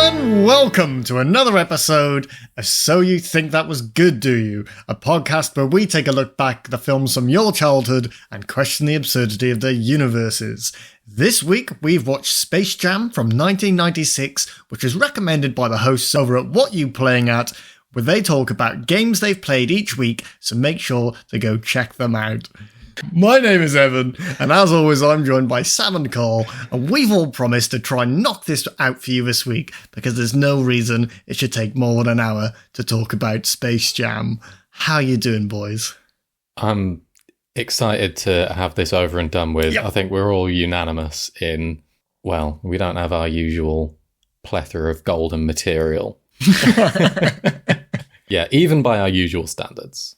And welcome to another episode of So You Think That Was Good, Do You? A podcast where we take a look back at the films from your childhood and question the absurdity of their universes. This week, we've watched Space Jam from 1996, which was recommended by the hosts over at What You Playing At, where they talk about games they've played each week, so make sure to go check them out. My name is Evan, and as always, I'm joined by Sam and Cole, and we've all promised to try and knock this out for you this week, because there's no reason it should take more than an hour to talk about Space Jam. How you doing, boys? I'm excited to have this over and done with. Yep. I think we're all unanimous in, well, we don't have our usual plethora of golden material. Yeah, even by our usual standards.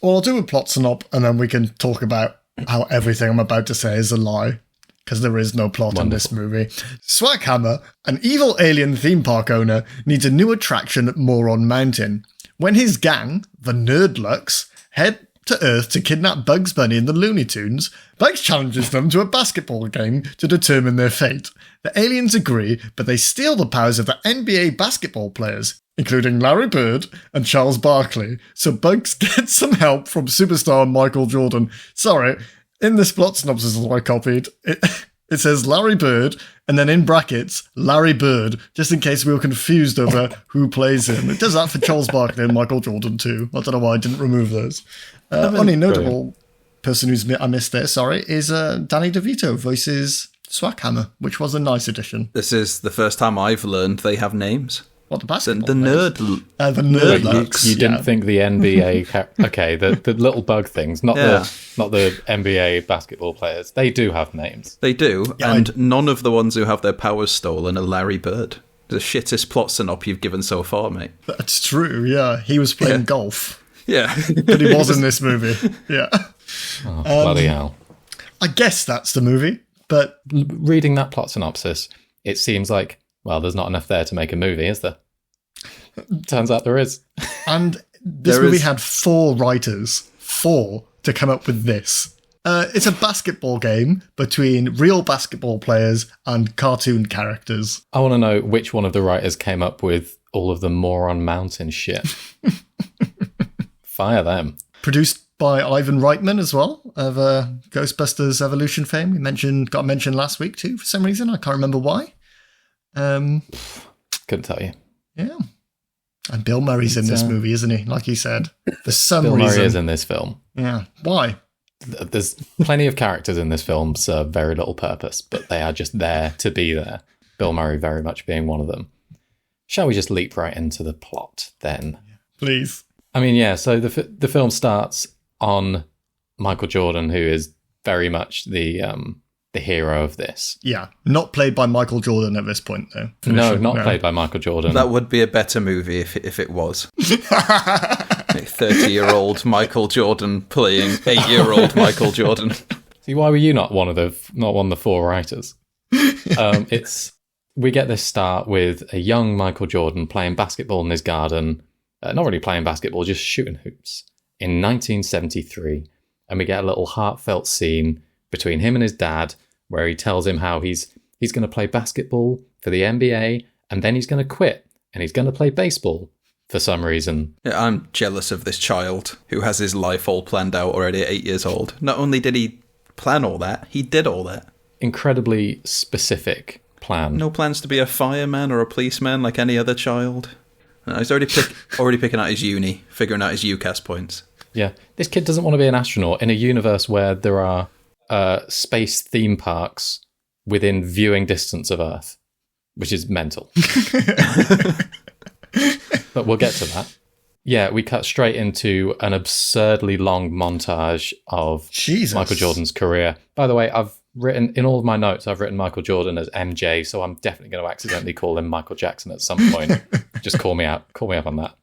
Well, I'll do a plot synop, and then we can talk about how everything I'm about to say is a lie, because there is no plot in this movie. Swackhammer, an evil alien theme park owner, needs a new attraction at Moron Mountain. When his gang, the Nerdlucks, head to Earth to kidnap Bugs Bunny and the Looney Tunes, Bugs challenges them to a basketball game to determine their fate. The aliens agree, but they steal the powers of the NBA basketball players, including Larry Bird and Charles Barkley, so Bugs gets some help from superstar Michael Jordan. Sorry, in this plot synopsis that I copied, it says Larry Bird, and then in brackets, Larry Bird, just in case we were confused over who plays him. It does that for Charles Barkley and Michael Jordan too. I don't know why I didn't remove those. Only notable person I missed there, is Danny DeVito voices Swackhammer, which was a nice addition. This is the first time I've learned they have names. What, the basketball the Nerdlucks. You didn't think the NBA... okay, the little bug things, not the NBA basketball players. They do have names. They do, and none of the ones who have their powers stolen are Larry Bird. The shittest plot synop you've given so far, mate. That's true, yeah. He was playing golf. Yeah. But he was in this movie, yeah. Oh, bloody hell. I guess that's the movie, but... Reading that plot synopsis, it seems like, well, there's not enough there to make a movie, is there? Turns out there is. And this movie had 4 writers, 4, to come up with this. It's a basketball game between real basketball players and cartoon characters. I want to know which one of the writers came up with all of the Moron Mountain shit. Fire them. Produced by Ivan Reitman as well, of Ghostbusters Evolution fame. We got mentioned last week too, for some reason. I can't remember why. Couldn't tell you. Yeah. And Bill Murray's in this movie, isn't he? Like you said. For some reason. Bill Murray is in this film. Yeah. Why? There's plenty of characters in this film serve very little purpose, but they are just there to be there. Bill Murray very much being one of them. Shall we just leap right into the plot then? Please. I mean, yeah, so the film starts on Michael Jordan, who is very much the hero of this. Yeah, not played by Michael Jordan at this point, though. No, not played by Michael Jordan. That would be a better movie if it was. A 30-year-old Michael Jordan playing 8-year-old Michael Jordan. See, why were you not one of the 4 writers? We get this start with a young Michael Jordan playing basketball in his garden. Not really playing basketball, just shooting hoops in 1973. And we get a little heartfelt scene between him and his dad where he tells him how he's going to play basketball for the NBA and then he's going to quit and he's going to play baseball for some reason. Yeah, I'm jealous of this child who has his life all planned out already at 8 years old. Not only did he plan all that, he did all that. Incredibly specific plan. No plans to be a fireman or a policeman like any other child. He's already picking out his uni, figuring out his UCAS points. Yeah, this kid doesn't want to be an astronaut in a universe where there are space theme parks within viewing distance of Earth, which is mental. But we'll get to that. Yeah, we cut straight into an absurdly long montage of Michael Jordan's career. By the way, I've written in all of my notes, I've written Michael Jordan as MJ, so I'm definitely going to accidentally call him Michael Jackson at some point. Just call me up on that.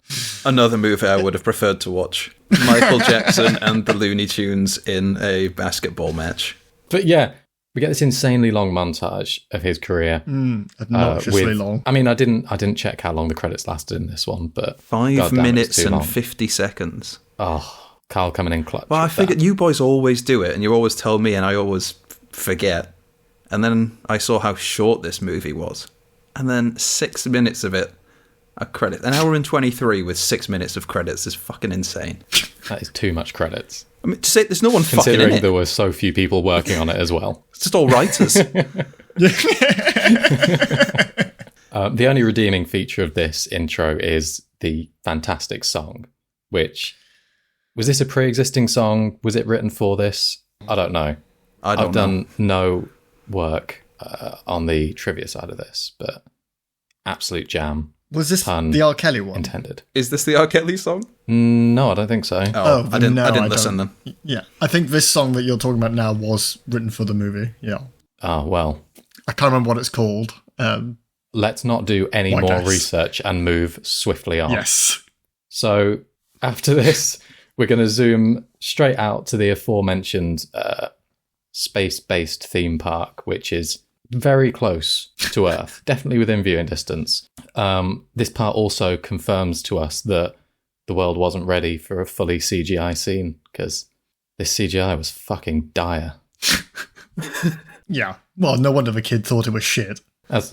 Another movie I would have preferred to watch. Michael Jackson and the Looney Tunes in a basketball match. But yeah, we get this insanely long montage of his career. Obnoxiously long. I mean, I didn't check how long the credits lasted in this one, but 5 minutes and 50 seconds. Oh, Carl coming in clutch. Well, I figured you boys always do it, and you always tell me, and I always forget. And then I saw how short this movie was, and then 6 minutes of it are credits. An hour and 23 with 6 minutes of credits is fucking insane. That is too much credits. I mean, to say there's no one fucking in Considering it. there were so few people working on it as well. It's just all writers. The only redeeming feature of this intro is the fantastic song, which... Was this a pre-existing song? Was it written for this? I don't know. I've done no work on the trivia side of this, but absolute jam. Was this the R. Kelly one? Intended. Is this the R. Kelly song? No, I don't think so. Oh, I didn't listen then. Yeah, I think this song that you're talking about now was written for the movie. Yeah. Oh, well. I can't remember what it's called. Let's not do any more research and move swiftly on. Yes. So after this, we're going to zoom straight out to the aforementioned space-based theme park, which is very close to Earth, definitely within viewing distance. This part also confirms to us that the world wasn't ready for a fully CGI scene, because this CGI was fucking dire. Yeah. Well, no wonder the kid thought it was shit. That's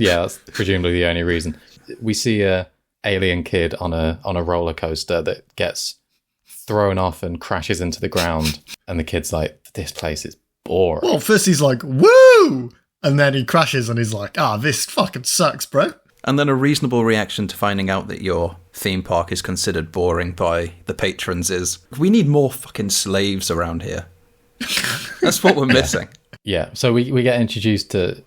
presumably the only reason. We see a alien kid on a roller coaster that gets thrown off and crashes into the ground, and the kid's like, this place is boring. Well, first he's like, woo! And then he crashes and he's like, this fucking sucks, bro. And then a reasonable reaction to finding out that your theme park is considered boring by the patrons is, we need more fucking slaves around here. That's what we're missing. Yeah, so we get introduced to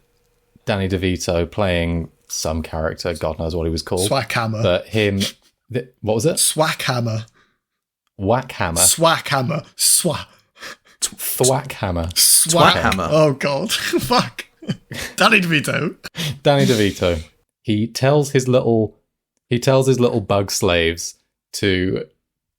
Danny DeVito playing some character, God knows what he was called. Swackhammer. But him... what was it? Swackhammer. Whackhammer. Swackhammer. Thwackhammer. Swackhammer. Oh, God. Fuck. Danny DeVito. Danny DeVito. He tells his little bug slaves to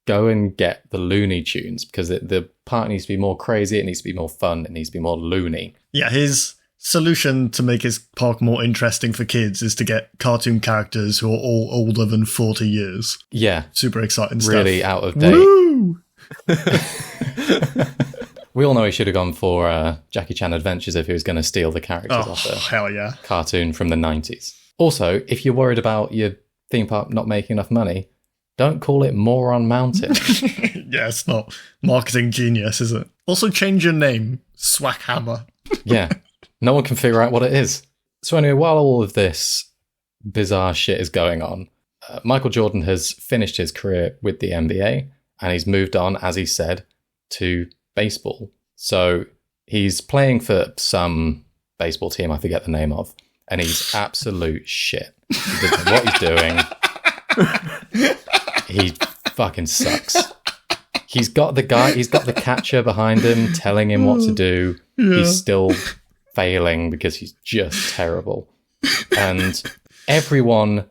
go and get the Looney Tunes, because the park needs to be more crazy, it needs to be more fun, it needs to be more loony. Yeah, his solution to make his park more interesting for kids is to get cartoon characters who are all older than 40 years. Yeah. Super exciting stuff. Really out of date. Woo! We all know he should have gone for Jackie Chan Adventures if he was going to steal the characters off a hell yeah. cartoon from the 90s. Also, if you're worried about your theme park not making enough money, don't call it Moron Mountain. Yeah, it's not marketing genius, is it? Also change your name, Swackhammer. Yeah, no one can figure out what it is. So anyway, while all of this bizarre shit is going on, Michael Jordan has finished his career with the NBA, and he's moved on, as he said, to baseball. So he's playing for some baseball team I forget the name of, and he's absolute shit. He doesn't know what he's doing. He fucking sucks. He's got the catcher behind him telling him what to do. Yeah. He's still failing because he's just terrible. And everyone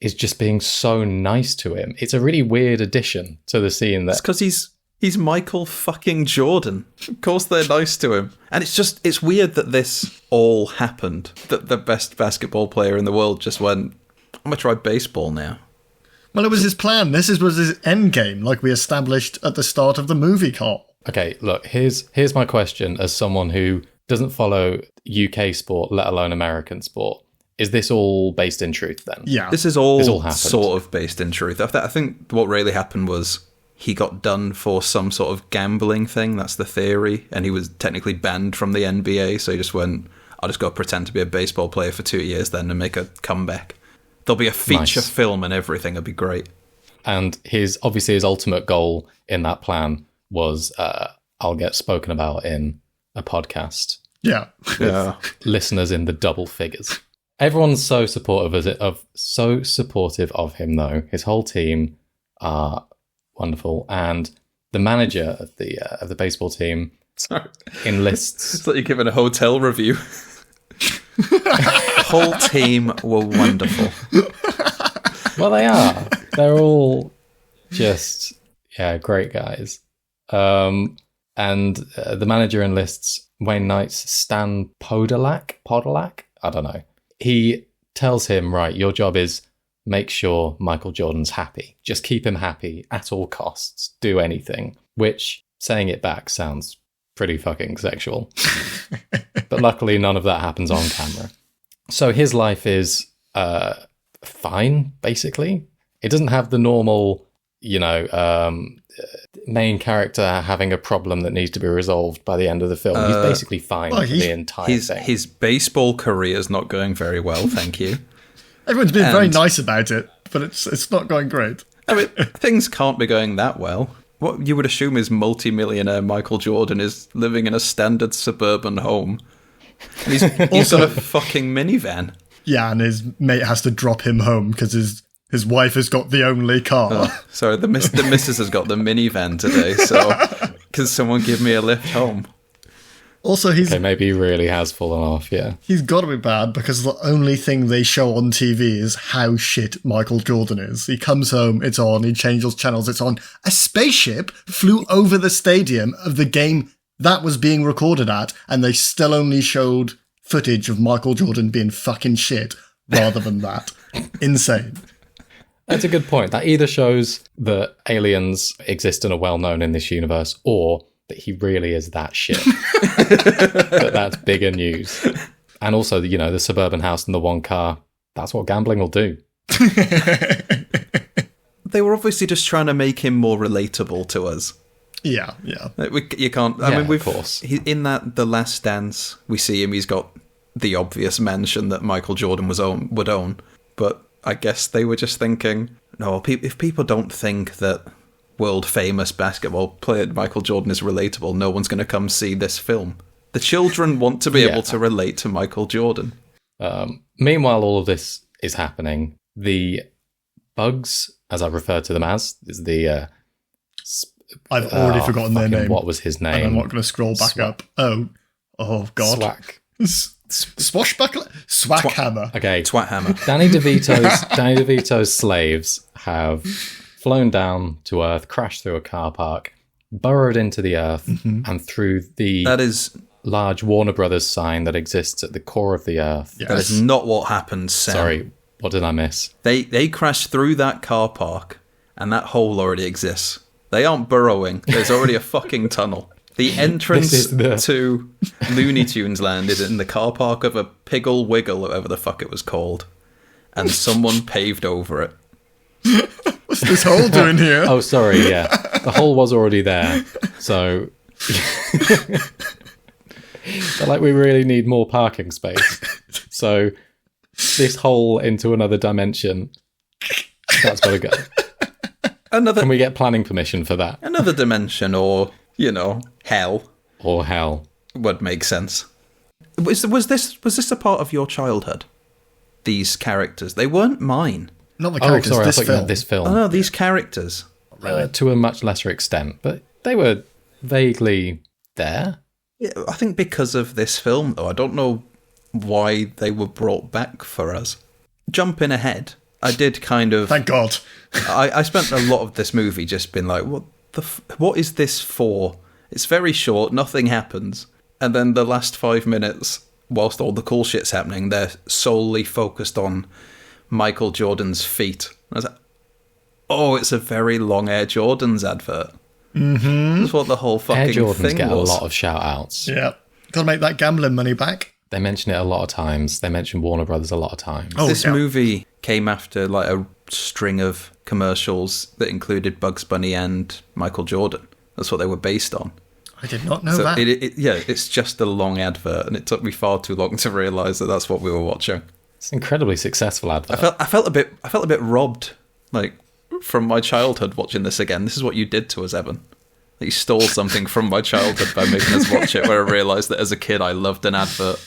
is just being so nice to him. It's a really weird addition to the scene. It's because he's Michael fucking Jordan. Of course they're nice to him. And it's weird that this all happened. That the best basketball player in the world just went, I'm going to try baseball now. Well, it was his plan. This was his end game, like we established at the start of the movie, Carl. Okay, look, here's my question as someone who doesn't follow UK sport, let alone American sport. Is this all based in truth then? Yeah. This is all sort of based in truth. I think what really happened was he got done for some sort of gambling thing. That's the theory. And he was technically banned from the NBA. So he just went, I'll just go pretend to be a baseball player for 2 years then and make a comeback. There'll be a feature film and everything. It'd be great. And his ultimate goal in that plan was I'll get spoken about in a podcast. Yeah. Listeners in the double figures. Everyone's so supportive of him though. His whole team are wonderful, and the manager of the baseball team enlists. It's like you're giving a hotel review. The whole team were wonderful. Well, they are. They're all just great guys. And the manager enlists Wayne Knight's Stan Podolak. I don't know. He tells him, right, your job is make sure Michael Jordan's happy. Just keep him happy at all costs. Do anything. Which, saying it back, sounds pretty fucking sexual. But luckily, none of that happens on camera. So his life is fine, basically. It doesn't have the normal, main character having a problem that needs to be resolved by the end of the film. He's basically fine for the entire thing. His baseball career is not going very well, thank you. Everyone's been very nice about it, but it's not going great. I mean, things can't be going that well. What you would assume is multi-millionaire Michael Jordan is living in a standard suburban home. And he's got a fucking minivan. Yeah, and his mate has to drop him home because his wife has got the only car. Sorry, the missus has got the minivan today, so can someone give me a lift home? Also, maybe he really has fallen off, yeah. He's got to be bad because the only thing they show on TV is how shit Michael Jordan is. He comes home, it's on, he changes channels, it's on. A spaceship flew over the stadium of the game that was being recorded at, and they still only showed footage of Michael Jordan being fucking shit rather than that. Insane. That's a good point. That either shows that aliens exist and are well known in this universe, or that he really is that shit. That's bigger news. And also, the suburban house and the one car, that's what gambling will do. They were obviously just trying to make him more relatable to us. Yeah. You can't... I mean, of course. In The Last Dance, we see him, he's got the obvious mansion that Michael Jordan would own. But I guess they were just thinking, no, if people don't think that world-famous basketball player Michael Jordan is relatable, no one's going to come see this film. The children want to be able to relate to Michael Jordan. Meanwhile, all of this is happening. The bugs, as I refer to them as, is the... I've already forgotten their name. What was his name? And I'm not going to scroll back up. Oh, God. Swashbuckler? Swackhammer. Okay. Twathammer. Danny DeVito's slaves have flown down to Earth, crashed through a car park, burrowed into the Earth, and through the large Warner Brothers sign that exists at the core of the Earth. Yes. That is not what happened, Sam. Sorry, what did I miss? They crashed through that car park, and that hole already exists. They aren't burrowing. There's already a fucking tunnel. The entrance to Looney Tunes Land is in the car park of a Piggle Wiggle, whatever the fuck it was called. And someone paved over it. What's this hole doing here? Oh, sorry, yeah. The hole was already there. So... But we really need more parking space. So this hole into another dimension, that's got to go. Can we get planning permission for that? Another dimension, or hell. Or hell would make sense. Was this a part of your childhood? These characters, they weren't mine. Not the characters. Oh, sorry, I thought you meant this film. Oh no, these characters. To a much lesser extent, but they were vaguely there. Yeah, I think because of this film, though, I don't know why they were brought back for us. Jumping ahead, I did kind of... Thank God. I spent a lot of this movie just being like, what is this for? It's very short, nothing happens. And then the last 5 minutes, whilst all the cool shit's happening, they're solely focused on Michael Jordan's feet. I was like, oh, it's a very long Air Jordans advert. Mm-hmm. That's what the whole fucking Air Jordans thing get was. A lot of shout-outs. Yeah. Got to make that gambling money back. They mention it a lot of times. They mention Warner Brothers a lot of times. This movie came after a string of commercials that included Bugs Bunny and Michael Jordan. That's what they were based on. I did not know that. It's just a long advert, and it took me far too long to realise that that's what we were watching. It's an incredibly successful advert. I felt a bit robbed, from my childhood watching this again. This is what you did to us, Evan. You stole something from my childhood by making us watch it, where I realised that as a kid I loved an advert.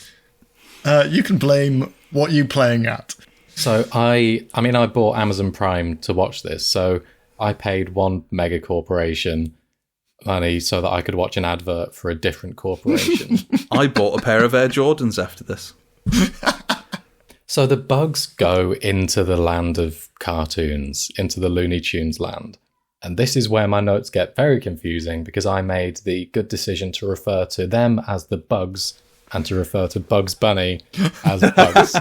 You can blame what you playing at. So I bought Amazon Prime to watch this, so I paid one mega corporation money so that I could watch an advert for a different corporation. I bought a pair of Air Jordans after this. So the bugs go into the land of cartoons, into the Looney Tunes land. And this is where my notes get very confusing, because I made the good decision to refer to them as the bugs and to refer to Bugs Bunny as bugs.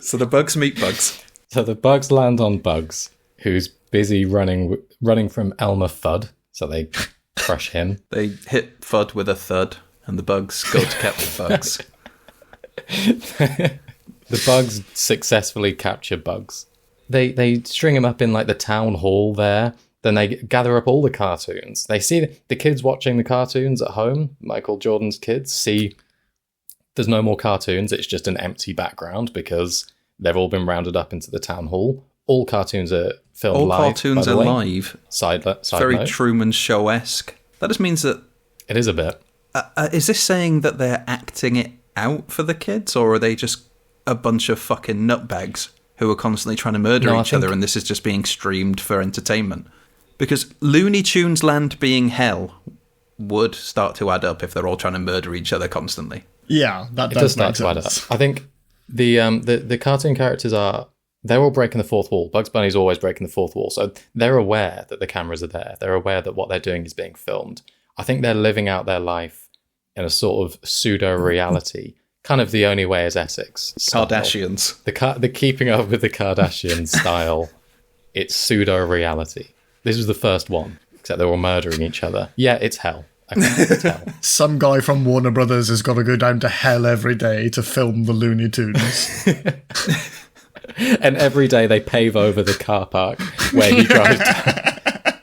So the bugs meet bugs. So the bugs land on Bugs, who's busy running from Elmer Fudd. So they crush him. They hit Fudd with a thud, and the bugs go to catch the bugs. The bugs successfully capture bugs. They string them up in like the town hall there. Then they gather up all the cartoons. They see the kids watching the cartoons at home. Michael Jordan's kids see there's no more cartoons. It's just an empty background because they've all been rounded up into the town hall. All cartoons are filmed live. All cartoons are live. Side very note. Truman Show-esque. That just means that... It is a bit. Is this saying that they're acting it out for the kids, or are they just a bunch of fucking nutbags who are constantly trying to murder each other, and this is just being streamed for entertainment? Because Looney Tunes Land being hell would start to add up if they're all trying to murder each other constantly. Yeah, that does start to add up. I think the cartoon characters they're all breaking the fourth wall. Bugs Bunny's always breaking the fourth wall, so they're aware that the cameras are there. They're aware that what they're doing is being filmed. I think they're living out their life in a sort of pseudo-reality, kind of The Only Way is Essex style. Kardashians. The keeping up with the Kardashians style. It's pseudo-reality. This was the first one, except they're all murdering each other. Yeah, it's hell. Okay, it's hell. Some guy from Warner Brothers has got to go down to hell every day to film the Looney Tunes. And every day they pave over the car park where he drives down.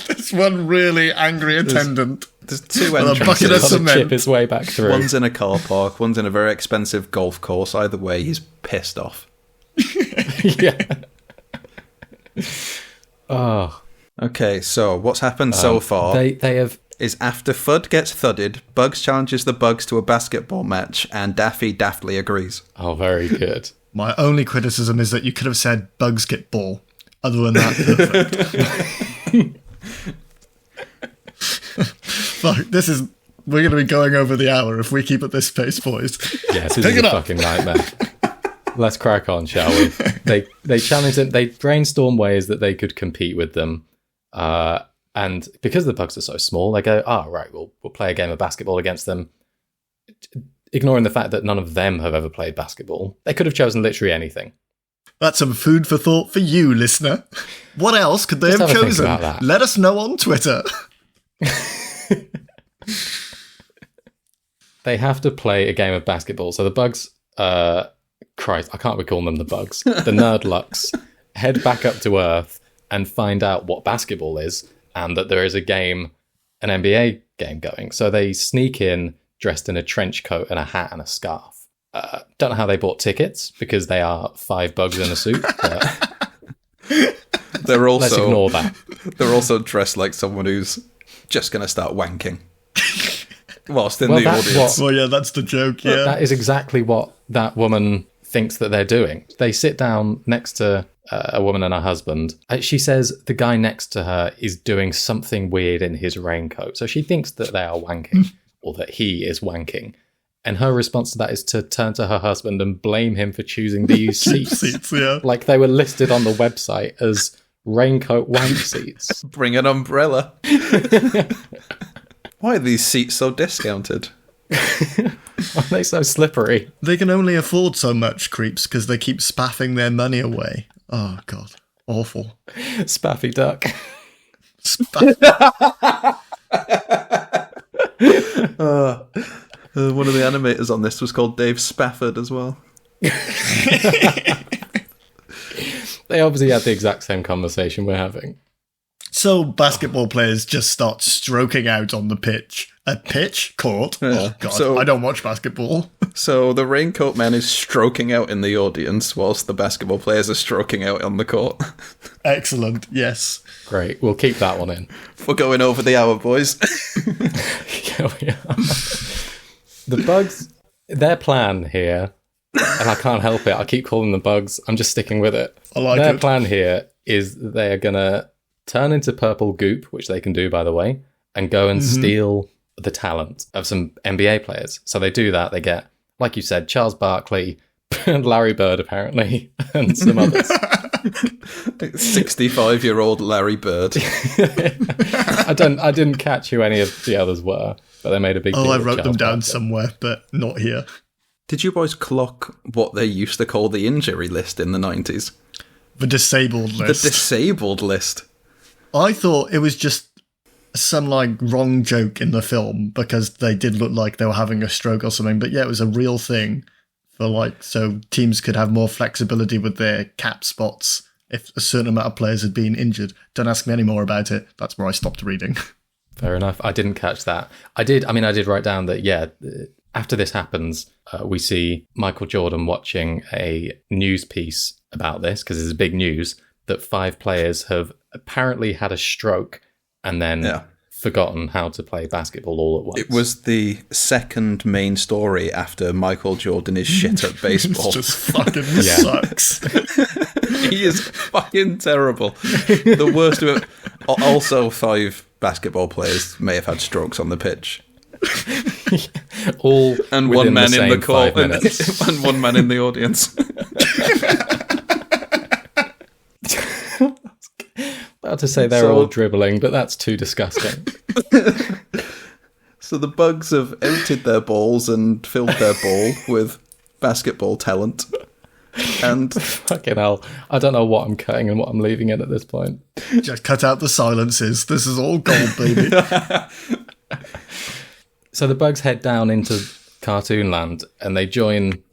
There's one really angry attendant. There's two with a bucket of entrances. cement. Chip his way back through. One's in a car park, one's in a very expensive golf course. Either way, he's pissed off. Yeah. Oh. Okay, so what's happened so far They have... is after Fudd gets thudded, Bugs challenges the Bugs to a basketball match, and Daffy daftly agrees. Oh, very good. My only criticism is that you could have said Bugs get ball. Other than that, perfect. Fuck, we're going to be going over the hour if we keep at this pace, boys. Yes, this is a fucking nightmare. Let's crack on, shall we? They challenge them. They brainstorm ways that they could compete with them. And because the Bugs are so small, they go, right, we'll play a game of basketball against them. Ignoring the fact that none of them have ever played basketball. They could have chosen literally anything. That's some food for thought for you, listener. What else could they Just have have a think chosen? about that. Let us know on Twitter. They have to play a game of basketball. So the Bugs, Christ, I can't be calling them the Bugs. The Nerdlucks head back up to Earth and find out what basketball is and that there is a game, an NBA game going. So they sneak in dressed in a trench coat and a hat and a scarf. Don't know how they bought tickets because they are 5 bugs in a suit. But They're also, let's ignore that. They're also dressed like someone who's just going to start wanking. Whilst in the that's audience. Well, yeah, that's the joke, yeah. That is exactly what that woman thinks that they're doing. They sit down next to a woman and her husband. She says the guy next to her is doing something weird in his raincoat. So she thinks that they are wanking or that he is wanking. And her response to that is to turn to her husband and blame him for choosing these seats. Yeah. Like they were listed on the website as raincoat wank seats. Bring an umbrella. Why are these seats so discounted? Why are they so slippery? They can only afford so much, creeps, because they keep spaffing their money away. Oh, God. Awful. Spaffy duck. One of the animators on this was called Dave Spafford as well. They obviously had the exact same conversation we're having. So basketball players just start stroking out on the pitch. A pitch? Court? Yeah. Oh, God. So- I don't watch basketball. So the raincoat man is stroking out in the audience whilst the basketball players are stroking out on the court. Excellent. Yes. Great, we'll keep that one in. We're going over the hour, boys. Yeah, we are. The Bugs, their plan here, and I can't help it, I keep calling them Bugs, I'm just sticking with it. I like Their it. plan here is they're going to turn into purple goop, which they can do, by the way, and go and steal the talent of some NBA players. So they do that, they get, like you said, Charles Barkley, and Larry Bird, apparently, and some others. 65-year-old Larry Bird. I didn't catch who any of the others were, but they made a big deal. I of wrote them Charles down Barkley. somewhere, but not here. Did you boys clock what they used to call the injury list in the 90s? The disabled list. The disabled list. I thought it was just some wrong joke in the film because they did look like they were having a stroke or something. But yeah, it was a real thing so teams could have more flexibility with their cap spots if a certain amount of players had been injured. Don't ask me any more about it. That's where I stopped reading. Fair enough. I didn't catch that. I did write down that, after this happens, we see Michael Jordan watching a news piece about this, because it's big news, that 5 players have apparently had a stroke and then forgotten how to play basketball all at once. It was the second main story after Michael Jordan is shit at baseball. It just fucking sucks. He is fucking terrible. The worst of it. Also, 5 basketball players may have had strokes on the pitch. All and one man the in the court and one man in the audience. About to say they're all dribbling, but that's too disgusting. So the Bugs have emptied their balls and filled their ball with basketball talent. And fucking hell, I don't know what I'm cutting and what I'm leaving in at this point. Just cut out the silences. This is all gold, baby. So the Bugs head down into Cartoon Land and they join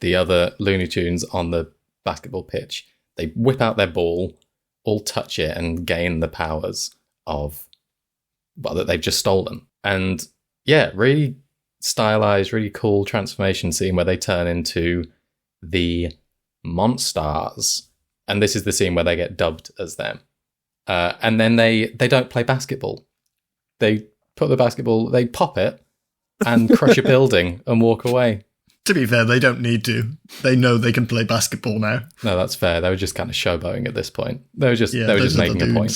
the other Looney Tunes on the basketball pitch. They whip out their ball, all touch it, and gain the powers that they've just stolen. And really stylized, really cool transformation scene where they turn into the Monstars. And this is the scene where they get dubbed as them. And then they don't play basketball. They put the basketball, they pop it and crush a building and walk away. To be fair, they don't need to. They know they can play basketball now. No, that's fair. They were just kind of showboating at this point. They were just making a point.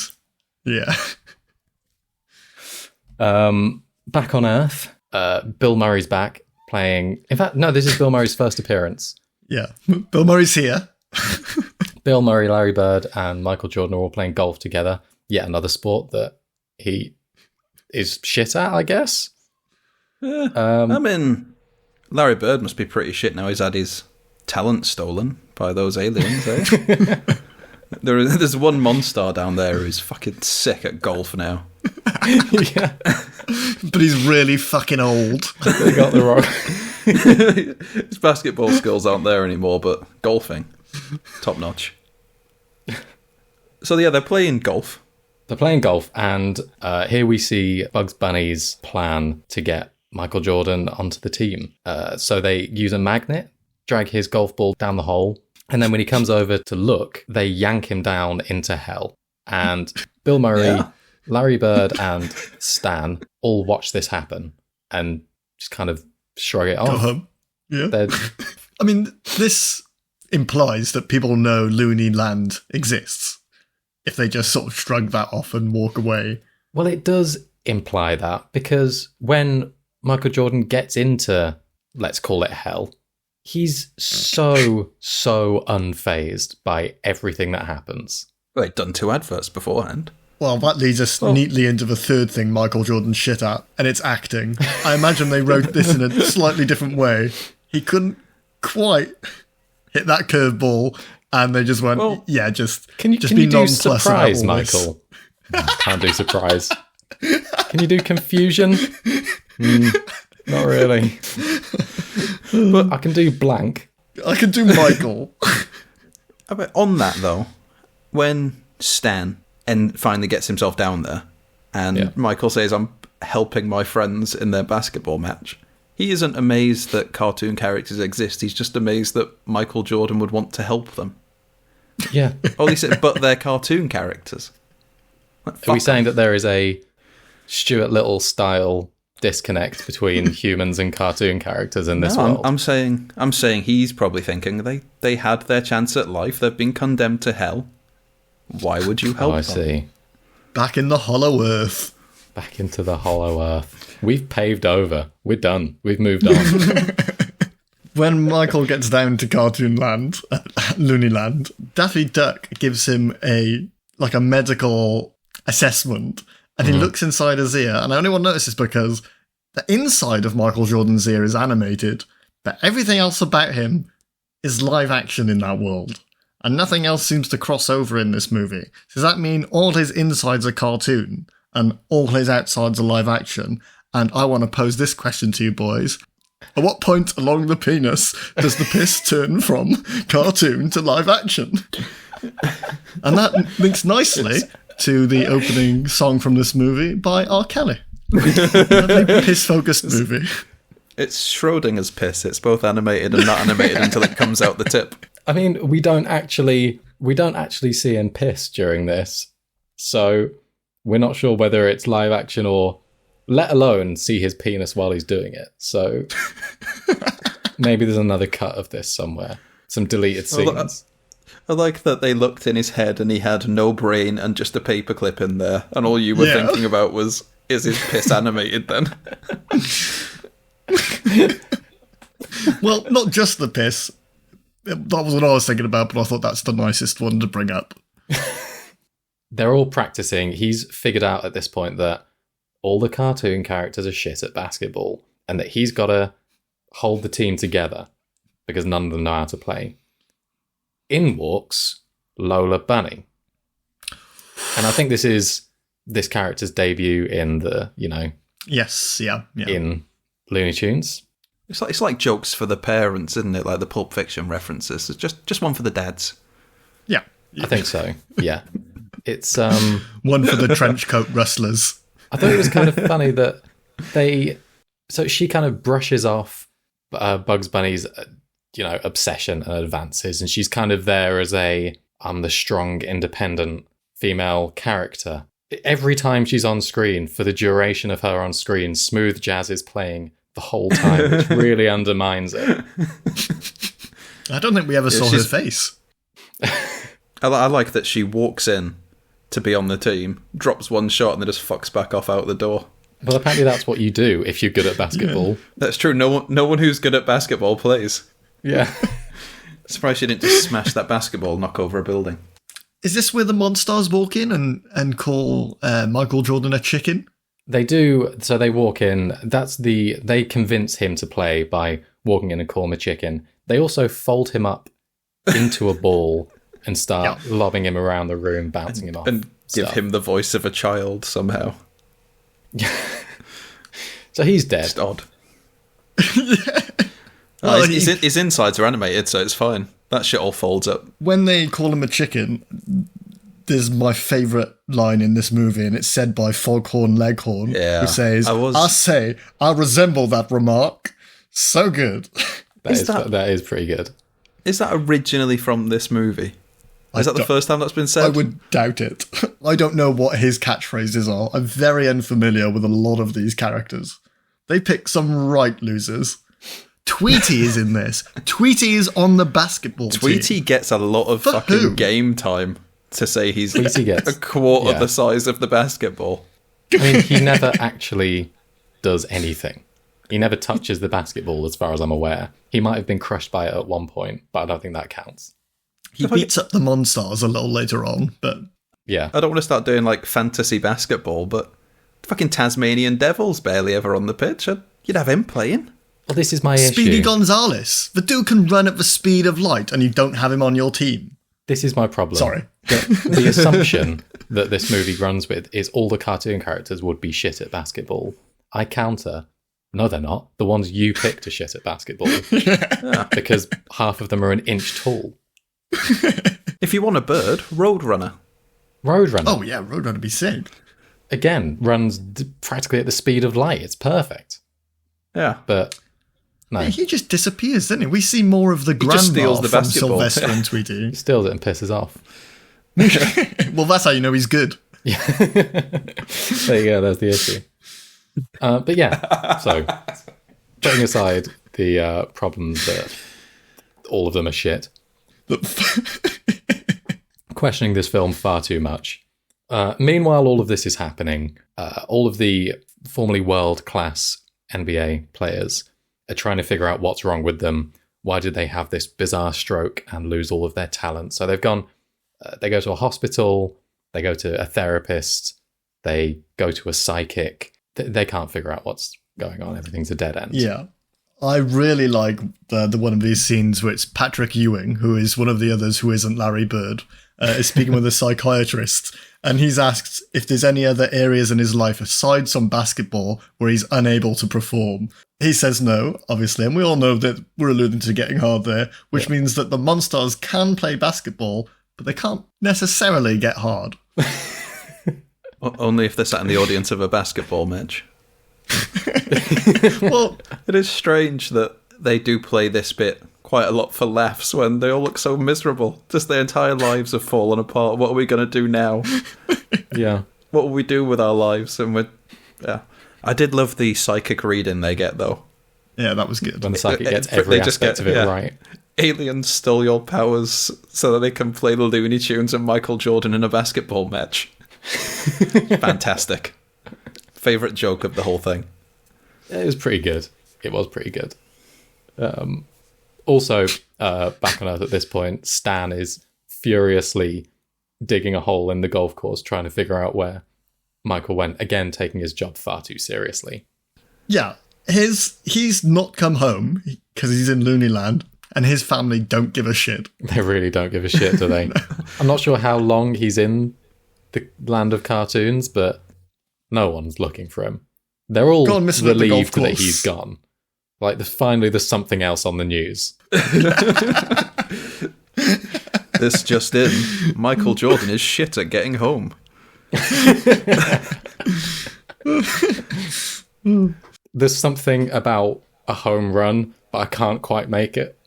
Yeah. Back on Earth, Bill Murray's back playing. In fact, no, this is Bill Murray's first appearance. Yeah, Bill Murray's here. Bill Murray, Larry Bird, and Michael Jordan are all playing golf together. Yet another sport that he is shit at, I guess. Larry Bird must be pretty shit now. He's had his talent stolen by those aliens, eh? There's one Monstar down there who's fucking sick at golf now. Yeah. But he's really fucking old. They got the wrong. His basketball skills aren't there anymore, but golfing, top notch. So they're playing golf. They're playing golf, and here we see Bugs Bunny's plan to get Michael Jordan onto the team. So they use a magnet, drag his golf ball down the hole, and then when he comes over to look, they yank him down into hell. And Bill Murray, Larry Bird, and Stan all watch this happen and just kind of shrug it off. Go home. Yeah. I mean, this implies that people know Looney Land exists if they just sort of shrug that off and walk away. Well, it does imply that, because when Michael Jordan gets into, let's call it hell, he's so unfazed by everything that happens. Well, they'd done 2 adverts beforehand. Well, that leads us neatly into the third thing Michael Jordan's shit at, and it's acting. I imagine they wrote this in a slightly different way. He couldn't quite hit that curveball, and they just went, can you do surprise, Michael? Can't do surprise. Can you do confusion? Not really. But I can do blank. I can do Michael. On that, though, when Stan finally gets himself down there, and Michael says, "I'm helping my friends in their basketball match," he isn't amazed that cartoon characters exist. He's just amazed that Michael Jordan would want to help them. Yeah. Or he said, but they're cartoon characters. Are we saying that there is a Stuart Little style disconnect between humans and cartoon characters in this world? I'm saying he's probably thinking they had their chance at life. They've been condemned to hell. Why would you help them? I see. Back in the hollow earth. Back into the hollow earth. We've paved over. We're done. We've moved on. When Michael gets down to Cartoon Land, Looney Land, Daffy Duck gives him a medical assessment, and he looks inside his ear, and I only want to notice this because the inside of Michael Jordan's ear is animated, but everything else about him is live action in that world, and nothing else seems to cross over in this movie. Does that mean all his insides are cartoon, and all his outsides are live action? And I want to pose this question to you boys. At what point along the penis does the piss turn from cartoon to live action? And that links nicely to the opening song from this movie by R. Kelly. Lovely piss-focused movie. It's Schrodinger's piss. It's both animated and not animated until it comes out the tip. I mean, we don't actually see him piss during this, so we're not sure whether it's live action or, let alone see his penis while he's doing it. So maybe there's another cut of this somewhere, some deleted scenes. I like that they looked in his head and he had no brain and just a paperclip in there, and all you were thinking about was, is his piss animated then? Well, not just the piss. That was what I was thinking about, but I thought that's the nicest one to bring up. They're all practicing. He's figured out at this point that all the cartoon characters are shit at basketball and that he's got to hold the team together because none of them know how to play. In walks Lola Bunny. And I think this is this character's debut in the, Yes, yeah. in Looney Tunes. It's like jokes for the parents, isn't it? Like the Pulp Fiction references. It's just one for the dads. Yeah. I think so, yeah. It's one for the trench coat rustlers. I thought it was kind of funny that so she kind of brushes off Bugs Bunny's, obsession and advances, and she's kind of there as the strong, independent female character. Every time she's on screen, for the duration of her on screen, smooth jazz is playing the whole time, which really undermines it. I don't think we ever saw her face. I like that she walks in to be on the team, drops one shot, and then just fucks back off out the door. Well, apparently that's what you do if you're good at basketball. Yeah. That's true. No one who's good at basketball plays. Yeah. Surprised she didn't just smash that basketball, knock over a building. Is this where the Monstars walk in and call Michael Jordan a chicken? They do. So they walk in. They convince him to play by walking in and calling him a chicken. They also fold him up into a ball and start lobbing him around the room, bouncing him off. And give him the voice of a child somehow. So he's dead. Just odd. Well, his insides are animated, so it's fine. That shit all folds up. When they call him a chicken, there's my favourite line in this movie, and it's said by Foghorn Leghorn, who says, I resemble that remark. So good. That is pretty good. Is that originally from this movie? Is that the first time that's been said? I would doubt it. I don't know what his catchphrases are. I'm very unfamiliar with a lot of these characters. They pick some right losers. Tweety is in this. Tweety is on the basketball team. Tweety gets a lot of fucking game time to say he's a quarter the size of the basketball. I mean, he never actually does anything. He never touches the basketball as far as I'm aware. He might have been crushed by it at one point, but I don't think that counts. He beats up the Monstars a little later on, but... Yeah. I don't want to start doing, fantasy basketball, but fucking Tasmanian Devil's barely ever on the pitch. You'd have him playing. Well, this is my issue. Speedy Gonzales. The dude can run at the speed of light, and you don't have him on your team. This is my problem. Sorry. The assumption that this movie runs with is all the cartoon characters would be shit at basketball. I counter... No, they're not. The ones you picked are shit at basketball. Because half of them are an inch tall. If you want a bird, Roadrunner. Roadrunner. Oh, yeah, Roadrunner would be sick. Again, runs practically at the speed of light. It's perfect. Yeah. But, no. Yeah, he just disappears, doesn't he? We see more of the grandma steals the from basketball. Sylvester and Tweety. He steals it and pisses off. Well, that's how you know he's good. Yeah. There you go, that's the issue. But yeah, so putting aside the problems that all of them are shit, questioning this film far too much. Meanwhile, all of this is happening. All of the formerly world-class NBA players are trying to figure out what's wrong with them. Why did they have this bizarre stroke and lose all of their talent? So they've gone, they go to a hospital, they go to a therapist, they go to a psychic. They can't figure out what's going on. Everything's a dead end. Yeah. I really like the one of these scenes where it's Patrick Ewing, who is one of the others who isn't Larry Bird, is speaking with a psychiatrist, and he's asked if there's any other areas in his life aside from basketball where he's unable to perform. He says no, obviously, and we all know that we're alluding to getting hard there, which means that the Monstars can play basketball, but they can't necessarily get hard. Only if they're sat in the audience of a basketball match. Well, it is strange that they do play this bit quite a lot for laughs when they all look so miserable. Just their entire lives have fallen apart. What are we going to do now? Yeah. What will we do with our lives? Yeah. I did love the psychic reading they get, though. Yeah, that was good. When the psychic gets every aspect of it right. Aliens stole your powers so that they can play the Looney Tunes and Michael Jordan in a basketball match. Fantastic. Favourite joke of the whole thing. It was pretty good. It was pretty good. Also, back on Earth at this point, Stan is furiously digging a hole in the golf course, trying to figure out where Michael went, again taking his job far too seriously. Yeah, he's not come home because he's in Looney Land, and his family don't give a shit. They really don't give a shit, do they? No. I'm not sure how long he's in the land of cartoons, but no one's looking for him. They're all relieved that he's gone. Like, finally there's something else on the news. This just in. Michael Jordan is shit at getting home. There's something about a home run, but I can't quite make it.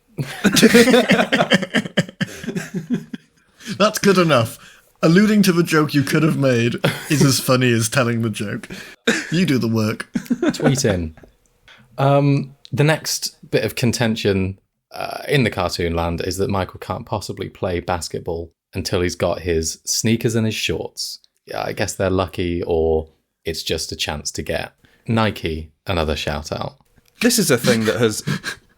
That's good enough. Alluding to the joke you could have made is as funny as telling the joke. You do the work. Tweet in. The next bit of contention in the cartoon land is that Michael can't possibly play basketball until he's got his sneakers and his shorts. Yeah, I guess they're lucky, or it's just a chance to get Nike another shout out. This is a thing that has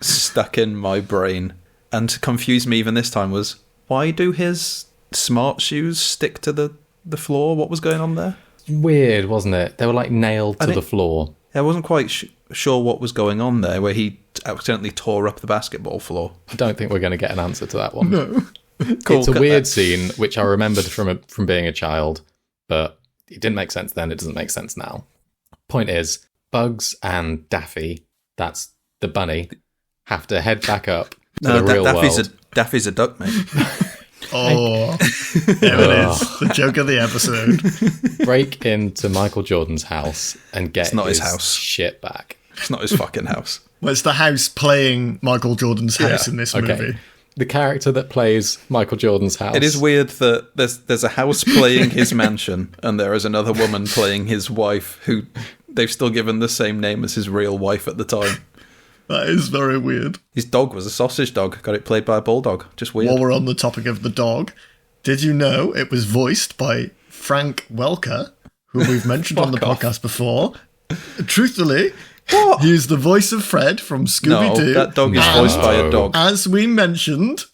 stuck in my brain and confused me even this time, was why do his smart shoes stick to the floor? What was going on there? Weird, wasn't it? They were like nailed to the floor. I wasn't quite sure what was going on there, where he accidentally tore up the basketball floor. I don't think we're going to get an answer to that one. No. Cool, it's a weird scene, which I remembered from being a child, but it didn't make sense then, it doesn't make sense now. Point is, Bugs and Daffy, that's the bunny, have to head back up to the real world. Daffy's a duck, mate. Oh, there it is. The joke of the episode. Break into Michael Jordan's house and get his house. Shit back. It's not his fucking house. Well, it's the house playing Michael Jordan's house in this movie. The character that plays Michael Jordan's house. It is weird that there's a house playing his mansion, and there is another woman playing his wife, who they've still given the same name as his real wife at the time. That is very weird. His dog was a sausage dog. Got it played by a bulldog. Just weird. While we're on the topic of the dog, did you know it was voiced by Frank Welker, who we've mentioned on the podcast before? Truthfully, what? He's the voice of Fred from Scooby-Doo. No, that dog is voiced by a dog. As we mentioned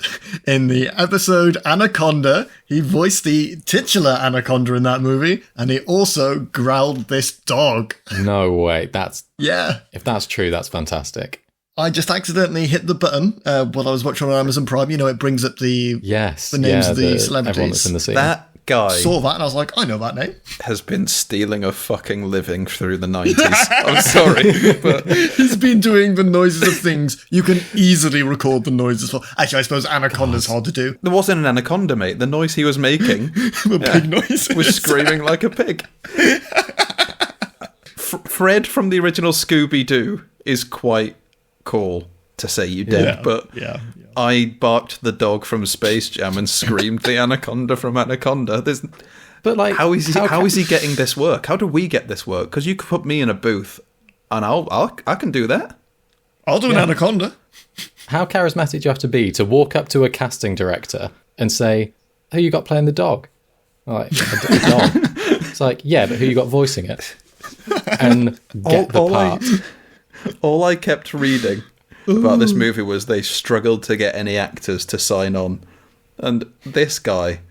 in the episode Anaconda, he voiced the titular Anaconda in that movie, and he also growled this dog. No way. Yeah. If that's true, that's fantastic. I just accidentally hit the button while I was watching on Amazon Prime. You know, it brings up the names of the celebrities. Everyone that's in the scene. That guy saw that and I was like, I know that name. Has been stealing a fucking living through the 90s. I'm sorry, but he's been doing the noises of things you can easily record the noises for. Actually, I suppose Anaconda's hard to do. There wasn't an anaconda, mate. The noise he was making, pig noise, was screaming like a pig. Fred from the original Scooby-Doo is quite cool to say you did, but I barked the dog from Space Jam and screamed the anaconda from Anaconda. But like, how is he getting this work? How do we get this work? Because you could put me in a booth, and I can do that. I'll do an anaconda. How charismatic do you have to be to walk up to a casting director and say, "Who you got playing the dog?" Like, a dog. It's like, yeah, but who you got voicing it? And get the part. All I kept reading about this movie was they struggled to get any actors to sign on. And this guy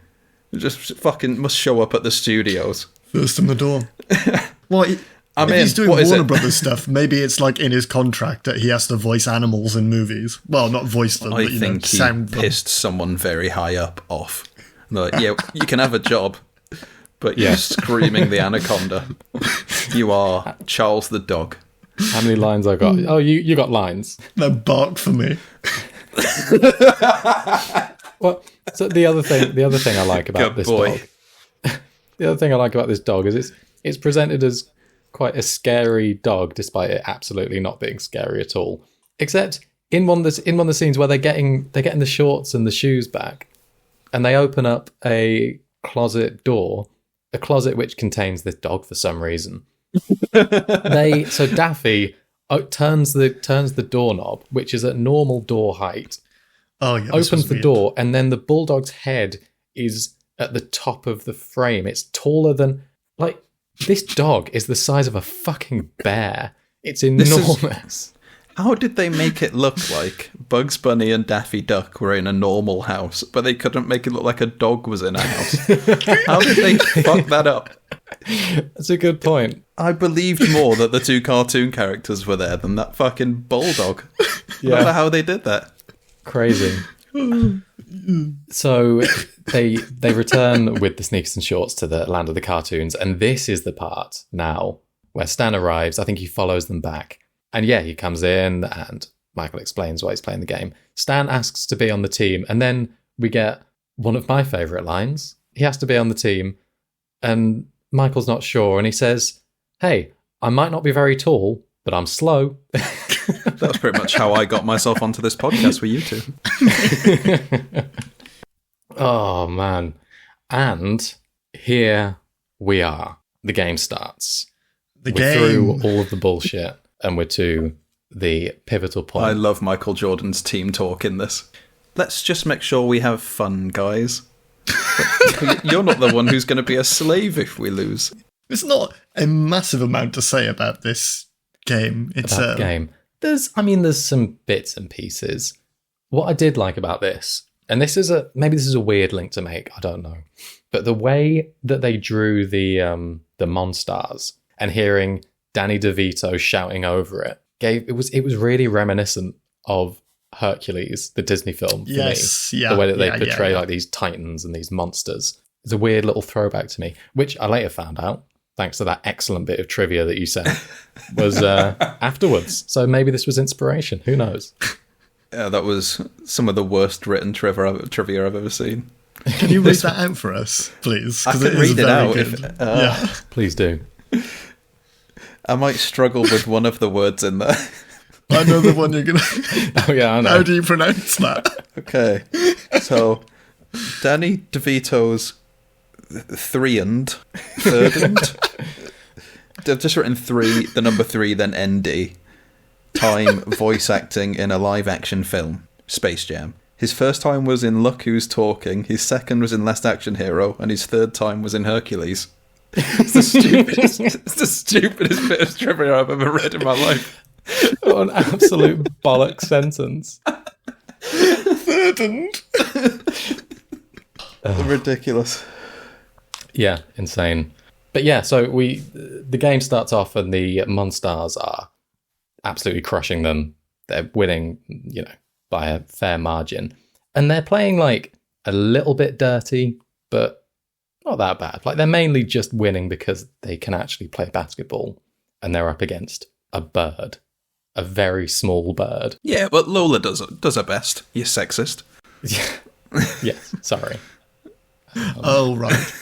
just fucking must show up at the studios. First in the door. Well, if he's doing Warner Brothers stuff, maybe it's like in his contract that he has to voice animals in movies. Well, not voice them, but think he sound pissed someone very high up off. And they're like, yeah, you can have a job, but you're screaming the anaconda. You are Charles the dog. How many lines I got? Oh, you got lines. Now bark for me. Well, so the other thing I like about this dog, the other thing I like about this dog is it's presented as quite a scary dog, despite it absolutely not being scary at all. Except in one of the scenes where they're getting the shorts and the shoes back, and they open up a closet door, a closet which contains this dog for some reason. So Daffy turns the doorknob, which is at normal door height. Oh yeah, opens the door, and then the bulldog's head is at the top of the frame. It's taller than, like, this dog is the size of a fucking bear. It's enormous. How did they make it look like Bugs Bunny and Daffy Duck were in a normal house, but they couldn't make it look like a dog was in a house? How did they fuck that up? That's a good point. I believed more that the two cartoon characters were there than that fucking bulldog. Yeah. I don't know how they did that. Crazy. So they return with the sneakers and shorts to the land of the cartoons, and this is the part now where Stan arrives. I think he follows them back. And yeah, he comes in and Michael explains why he's playing the game. Stan asks to be on the team, and then we get one of my favourite lines. He has to be on the team, and Michael's not sure, and he says, "Hey, I might not be very tall, but I'm slow." That's pretty much how I got myself onto this podcast with you two. Oh, man. And here we are. The game starts. We're through all of the bullshit, and we're to the pivotal point. I love Michael Jordan's team talk in this. Let's just make sure we have fun, guys. You're not the one who's going to be a slave if we lose. There's not a massive amount to say about this game. It's about the game. There's some bits and pieces. What I did like about this, and maybe this is a weird link to make, I don't know, but the way that they drew the Monstars and hearing Danny DeVito shouting over it it was really reminiscent of Hercules, the Disney film. For me. Yeah. The way that they portray like these titans and these monsters. It's a weird little throwback to me, which I later found out, thanks to that excellent bit of trivia that you said, was afterwards. So maybe this was inspiration. Who knows? Yeah, that was some of the worst written trivia I've ever seen. Can you read that out for us, please? I can read it out. Please do. I might struggle with one of the words in there. I know the one you're going to... Oh, yeah, I know. How do you pronounce that? Okay. So, Danny DeVito's third. They've just written 3, the number 3, then ND. Time voice acting in a live action film, Space Jam. His first time was in Look Who's Talking, his second was in Last Action Hero, and his third time was in Hercules. It's the stupidest bit of trivia I've ever read in my life. What an absolute bollock sentence. Ridiculous. Yeah, insane. But yeah, so the game starts off and the Monstars are absolutely crushing them. They're winning, by a fair margin. And they're playing like a little bit dirty, but not that bad. Like they're mainly just winning because they can actually play basketball and they're up against a bird. A very small bird. Yeah, but Lola does her best. You sexist. Yes, sorry. Oh, right.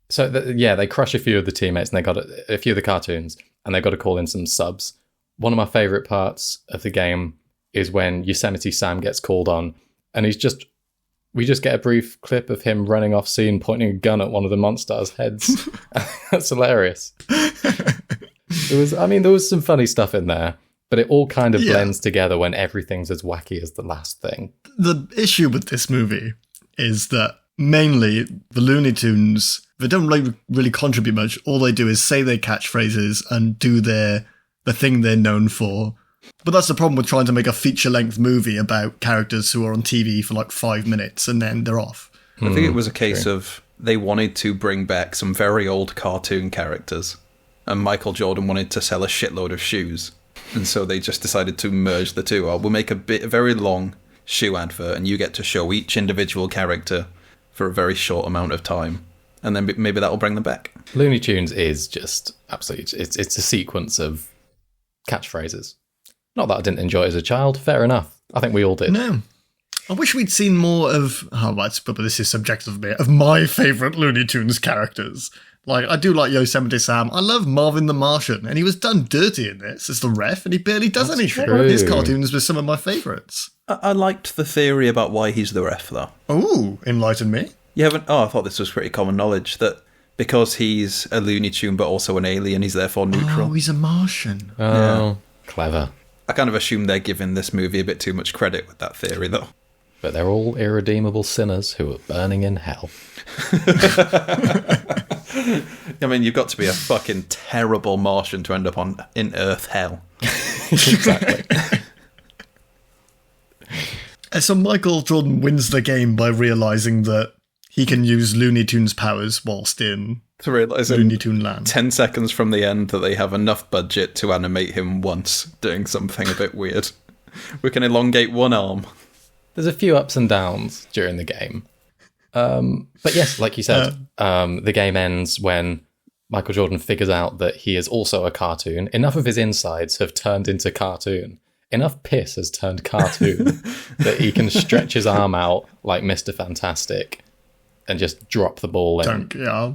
So, they crush a few of the teammates and they got a few of the cartoons and they've got to call in some subs. One of my favourite parts of the game is when Yosemite Sam gets called on and we just get a brief clip of him running off scene pointing a gun at one of the Monstars' heads. That's hilarious. There was some funny stuff in there, but it all kind of blends together when everything's as wacky as the last thing. The issue with this movie is that mainly the Looney Tunes, they don't really contribute much. All they do is say their catchphrases and do the thing they're known for. But that's the problem with trying to make a feature-length movie about characters who are on TV for like 5 minutes and then they're off. I think it was a case of they wanted to bring back some very old cartoon characters. And Michael Jordan wanted to sell a shitload of shoes. And so they just decided to merge the two. We'll make a very long shoe advert and you get to show each individual character for a very short amount of time. and then maybe that'll bring them back. Looney Tunes is just absolutely... It's a sequence of catchphrases. Not that I didn't enjoy it as a child. Fair enough. I think we all did. No. I wish we'd seen more of... Oh, right, but this is subjective of me. Of my favourite Looney Tunes characters. Like, I do like Yosemite Sam. I love Marvin the Martian. And he was done dirty in this as the ref. And he barely does anything. True. His cartoons were some of my favourites. I liked the theory about why he's the ref, though. Oh, enlighten me. You haven't... Oh, I thought this was pretty common knowledge, that because he's a Looney Tune but also an alien, he's therefore neutral. Oh, he's a Martian. Oh, yeah. Clever. I kind of assume they're giving this movie a bit too much credit with that theory, though. But they're all irredeemable sinners who are burning in hell. I mean, you've got to be a fucking terrible Martian to end up in Earth hell. Exactly. So Michael Jordan wins the game by realising that he can use Looney Tunes powers whilst in To realise Looney Tune land. 10 seconds from the end that they have enough budget to animate him once doing something a bit weird. We can elongate one arm. There's a few ups and downs during the game. But yes, like you said, the game ends when Michael Jordan figures out that he is also a cartoon. Enough of his insides have turned into cartoon. Enough piss has turned cartoon that he can stretch his arm out like Mr. Fantastic and just drop the ball in. Dunk, yeah.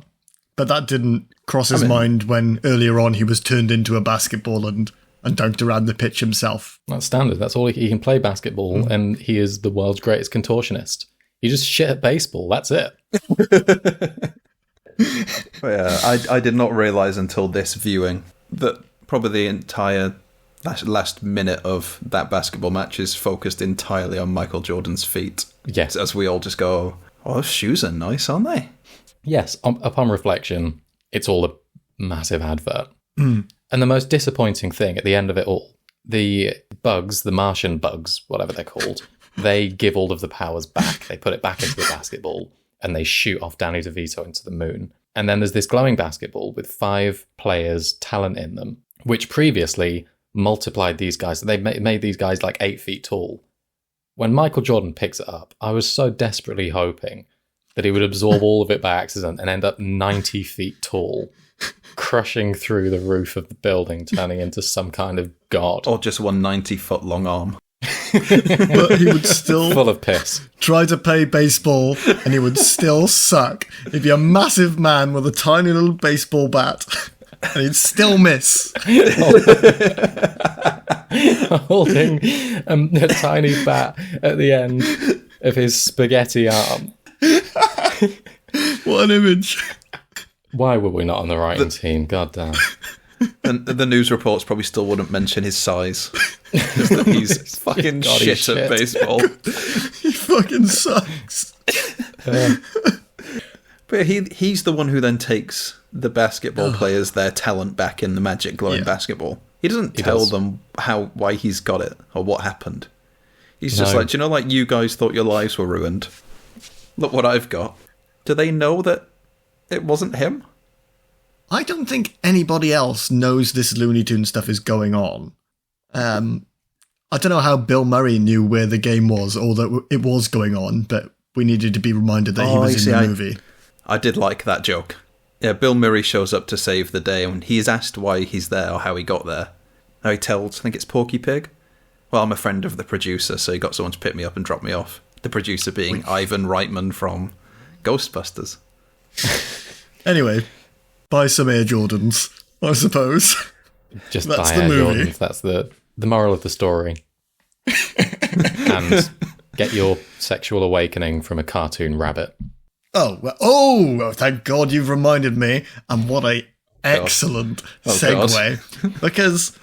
But that didn't cross his mind when earlier on he was turned into a basketball and dunked around the pitch himself. That's standard. That's all he can play basketball, and he is the world's greatest contortionist. He just shit at baseball. That's it. Yeah, I did not realise until this viewing that probably the entire last minute of that basketball match is focused entirely on Michael Jordan's feet. Yes. As we all just go, oh, those shoes are nice, aren't they? Yes, upon reflection, it's all a massive advert. Mm. And the most disappointing thing at the end of it all, the bugs, the Martian bugs, whatever they're called, they give all of the powers back. They put it back into the basketball and they shoot off Danny DeVito into the moon. And then there's this glowing basketball with 5 players' talent in them, which previously multiplied these guys. They made these guys like 8 feet tall. When Michael Jordan picks it up, I was so desperately hoping that he would absorb all of it by accident and end up 90 feet tall, crushing through the roof of the building, turning into some kind of god. Or just one 90-foot-long arm. But he would still full of piss. Try to play baseball and he would still suck. He'd be a massive man with a tiny little baseball bat and he'd still miss. Holding a tiny bat at the end of his spaghetti arm. What an image. Why were we not on the writing team? God damn. And the news reports probably still wouldn't mention his size. Just that he's fucking shit at baseball. He fucking sucks. But he's the one who then takes the basketball players their talent back in the magic glowing basketball. He doesn't tell them why he's got it or what happened. He's just like, do you know, like, you guys thought your lives were ruined. Look what I've got. Do they know that it wasn't him? I don't think anybody else knows this Looney Tunes stuff is going on. I don't know how Bill Murray knew where the game was or that it was going on, but we needed to be reminded that he was in the movie. I did like that joke. Yeah, Bill Murray shows up to save the day and he's asked why he's there or how he got there. Now he tells, I think it's Porky Pig. Well, I'm a friend of the producer, so he got someone to pick me up and drop me off. The producer being Ivan Reitman from Ghostbusters. Anyway, buy some Air Jordans, I suppose. Just buy Air Jordans. That's the moral of the story. And get your sexual awakening from a cartoon rabbit. Oh, thank God you've reminded me. And what a excellent segue. Because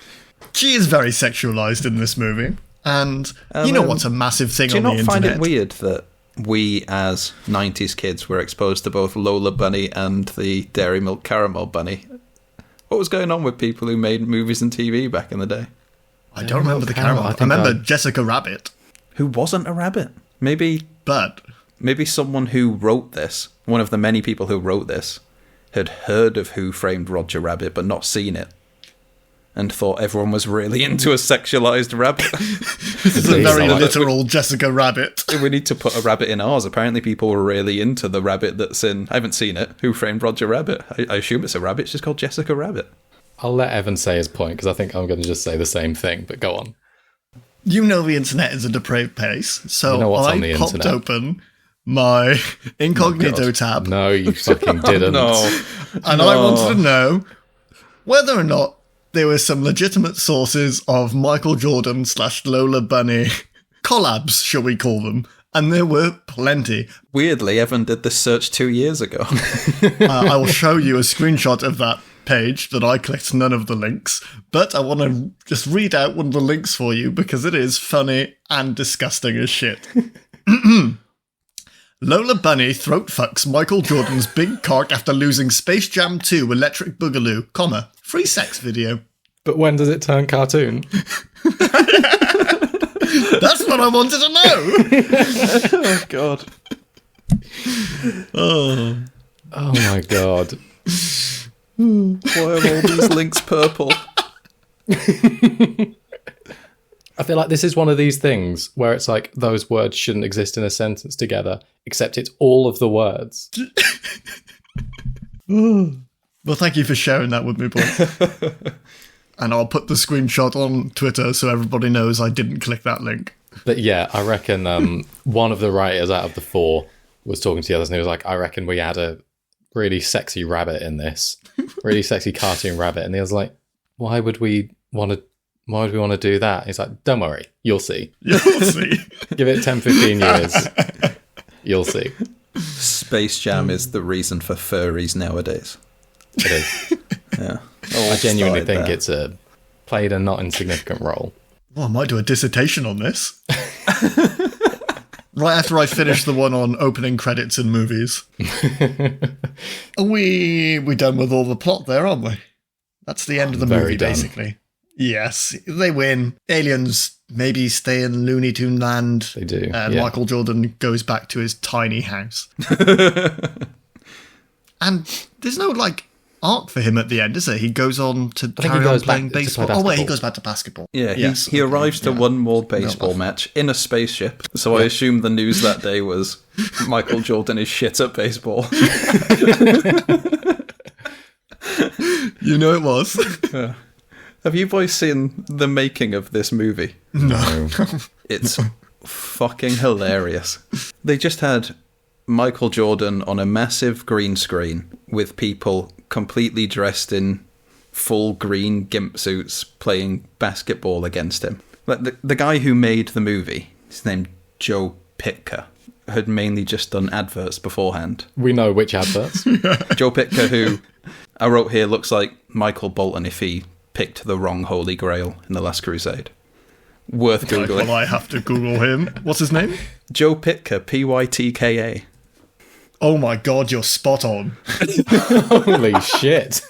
she is very sexualized in this movie. And you know what's a massive thing on the internet? Do you not find it weird that we, as 90s kids, were exposed to both Lola Bunny and the Dairy Milk Caramel Bunny? What was going on with people who made movies and TV back in the day? I don't remember the caramel. I remember Jessica Rabbit. Who wasn't a rabbit. Maybe someone who wrote this, one of the many people who wrote this, had heard of Who Framed Roger Rabbit but not seen it. and thought everyone was really into a sexualized rabbit. This is a very literal Jessica Rabbit. We need to put a rabbit in ours. Apparently people were really into the rabbit that's in... I haven't seen it. Who Framed Roger Rabbit? I assume it's a rabbit. It's just called Jessica Rabbit. I'll let Evan say his point, because I think I'm going to just say the same thing, but go on. You know the internet is a depraved place, so I popped internet. open my incognito tab. No, you fucking didn't. And I wanted to know whether or not there were some legitimate sources of Michael Jordan / Lola Bunny collabs, shall we call them? And there were plenty. Weirdly, Evan did this search 2 years ago. I will show you a screenshot of that page that I clicked none of the links, but I want to just read out one of the links for you because it is funny and disgusting as shit. Lola Bunny throat fucks Michael Jordan's big cock after losing Space Jam 2 Electric Boogaloo, free sex video. But when does it turn cartoon? That's what I wanted to know. Oh, God. Oh my God. Why are all these links purple? I feel like this is one of these things where it's like those words shouldn't exist in a sentence together, except it's all of the words. Well, thank you for sharing that with me, boy. And I'll put the screenshot on Twitter so everybody knows I didn't click that link. But yeah, I reckon one of the writers out of the 4 was talking to the others and he was like, I reckon we had a really sexy rabbit in this. Really sexy cartoon rabbit. And he was like, why would we want to do that? He's like, don't worry, you'll see. You'll see. Give it 10, 15 years. You'll see. Space Jam is the reason for furries nowadays. It is. Yeah. I genuinely think it's played a not insignificant role. Well, I might do a dissertation on this. Right after I finish the one on opening credits in movies. We're done with all the plot there, aren't we? That's the end of the movie, basically. Yes, they win. Aliens maybe stay in Looney Tune land. They do. And Michael Jordan goes back to his tiny house. And there's no, arc for him at the end, is there? He goes on to carry on playing baseball. Oh, wait, he goes back to basketball. Yeah, he arrives to one more baseball match in a spaceship. So I assume the news that day was Michael Jordan is shit at baseball. You know it was. Yeah. Have you boys seen the making of this movie? No. It's fucking hilarious. They just had Michael Jordan on a massive green screen with people completely dressed in full green gimp suits playing basketball against him. Like the guy who made the movie, his name Joe Pytka, had mainly just done adverts beforehand. We know which adverts. Joe Pytka, who I wrote here, looks like Michael Bolton if he picked the wrong Holy Grail in The Last Crusade. Worth Googling. Well, I have to Google him. What's his name? Joe Pytka, Pytka. Oh my God, you're spot on. Holy shit.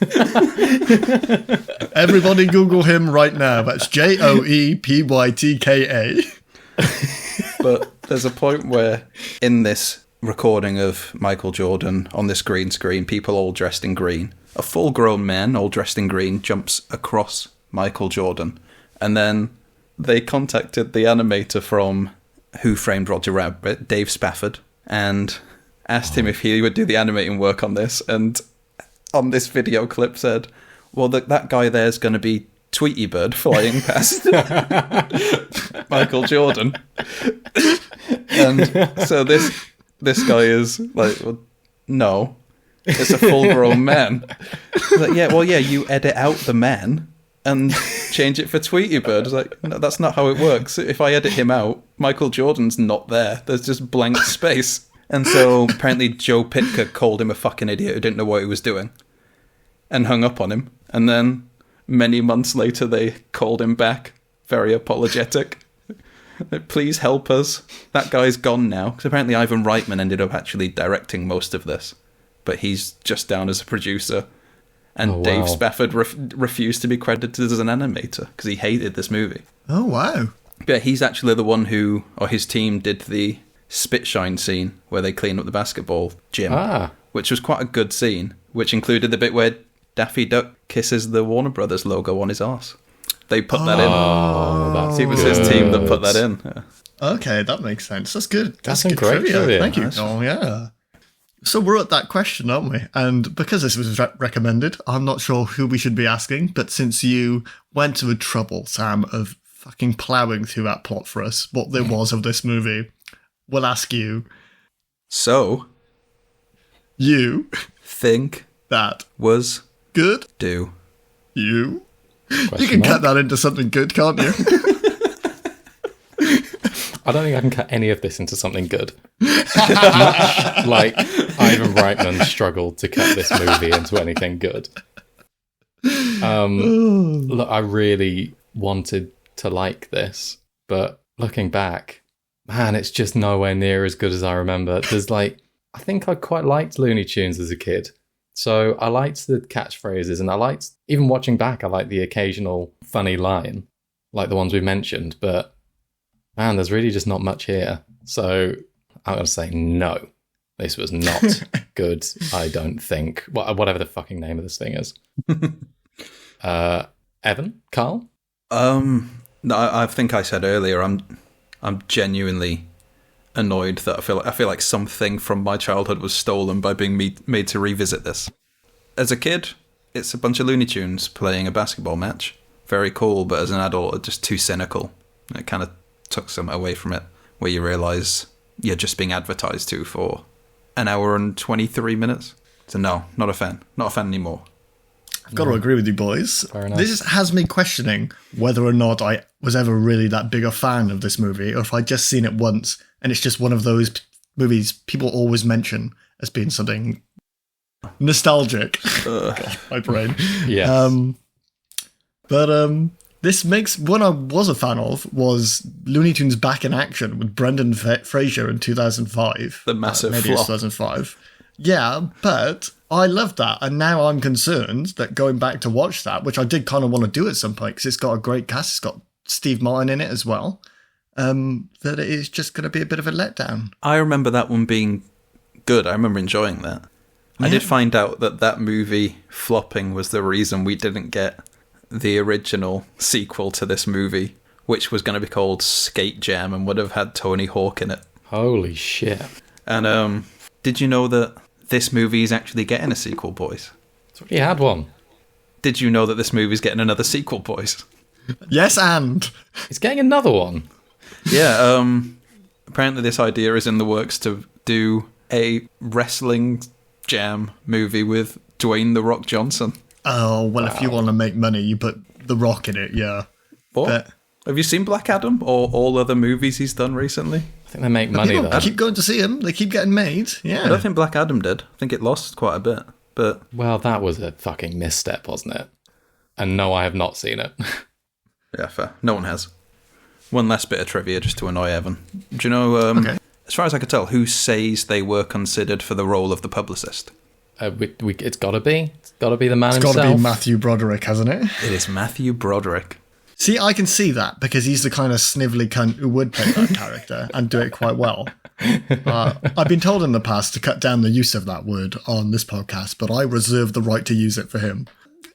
Everybody Google him right now. That's JoePytka. But there's a point where in this recording of Michael Jordan on this green screen, people all dressed in green, a full-grown man all dressed in green jumps across Michael Jordan. And then they contacted the animator from Who Framed Roger Rabbit, Dave Spafford, and asked him if he would do the animating work on this, and on this video clip said, well, that guy there's going to be Tweety Bird flying past Michael Jordan. And so this guy is like, well, no, it's a full-grown man. Like, yeah, you edit out the man and change it for Tweety Bird. It's like, no, that's not how it works. If I edit him out, Michael Jordan's not there. There's just blank space. And so apparently Joe Pytka called him a fucking idiot who didn't know what he was doing and hung up on him. And then many months later, they called him back, very apologetic. Please help us. That guy's gone now. Because apparently Ivan Reitman ended up actually directing most of this. But he's just down as a producer. And Dave Spafford refused to be credited as an animator because he hated this movie. Oh, wow. But he's actually the one who, or his team, did the spit-shine scene where they clean up the basketball gym, which was quite a good scene, which included the bit where Daffy Duck kisses the Warner Brothers logo on his arse. They put that in. Oh, It was his team that put that in. Yeah. Okay, that makes sense. That's good. That's good great trivia. Thank you. Nice. Oh, yeah. So we're at that question, aren't we? And because this was recommended, I'm not sure who we should be asking, but since you went to the trouble, Sam, of fucking ploughing through that plot for us, what there was of this movie, we'll ask you. So, you think that was good? Do you? Question You can mark? cut that into something good, can't you? I don't think I can cut any of this into something good. Much like Ivan Reitman struggled to cut this movie into anything good. Look, I really wanted to like this, but looking back, man, it's just nowhere near as good as I remember. I think I quite liked Looney Tunes as a kid. So I liked the catchphrases, and I liked, even watching back, I liked the occasional funny line, like the ones we mentioned, but man, there's really just not much here. So I'm going to say no. This was not good, I don't think. Whatever the fucking name of this thing is. Evan? Carl? No, I think I said earlier, I'm genuinely annoyed that I feel like something from my childhood was stolen by being made to revisit this. As a kid, it's a bunch of Looney Tunes playing a basketball match. Very cool, but as an adult, it's just too cynical. It kind of took something away from it, where you realise you're just being advertised to for an hour and 23 minutes. So no, not a fan. Not a fan anymore. I've got to agree with you, boys. Fair enough. This has me questioning whether or not I was ever really that big a fan of this movie, or if I'd just seen it once and it's just one of those movies people always mention as being something nostalgic. God, my brain. Yes. This makes one I was a fan of was Looney Tunes Back in Action with Brendan Fraser in 2005. The massive maybe flop. it's 2005. Yeah, but I loved that, and now I'm concerned that going back to watch that, which I did kind of want to do at some point because it's got a great cast, it's got Steve Martin in it as well, that it is just going to be a bit of a letdown. I remember that one being good. I remember enjoying that. I did find out that movie flopping was the reason we didn't get the original sequel to this movie, which was going to be called Skate Jam and would have had Tony Hawk in it. Holy shit. And did you know that this movie is actually getting a sequel, boys? It's already had one. Did you know that this movie's getting another sequel, boys? Yes, and It's getting another one. Yeah, apparently this idea is in the works to do a wrestling jam movie with Dwayne "The Rock" Johnson. oh well, if you want to make money, you put The Rock in it. Yeah, What? but Have you seen Black Adam or all other movies he's done recently? I think they make money people though. keep going to see him. They keep getting made. Yeah, I don't think Black Adam did. I think it lost quite a bit. But Well, that was a fucking misstep, wasn't it? And no, I have not seen it. yeah, fair. No one has. One last bit of trivia just to annoy Evan. Do you know, Okay. as far as I could tell, who says they were considered for the role of the publicist? It's got to be. It's got to be the man it's got himself. to be Matthew Broderick, hasn't it? It is Matthew Broderick. See, I can see that because he's the kind of snivelly cunt who would play that character and do it quite well. I've been told in the past to cut down the use of that word on this podcast, but I reserve the right to use it for him.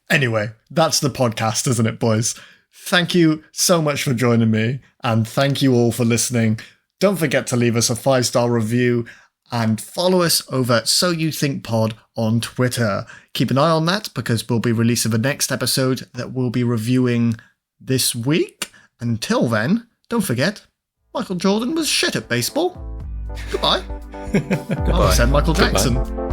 Anyway, that's the podcast, isn't it, boys? Thank you so much for joining me, and thank you all for listening. Don't forget to leave us a 5-star review and follow us over at So You Think Pod on Twitter. Keep an eye on that because we'll be releasing the next episode that we'll be reviewing this week. Until then, don't forget, Michael Jordan was shit at baseball. Goodbye. I said Michael Jackson.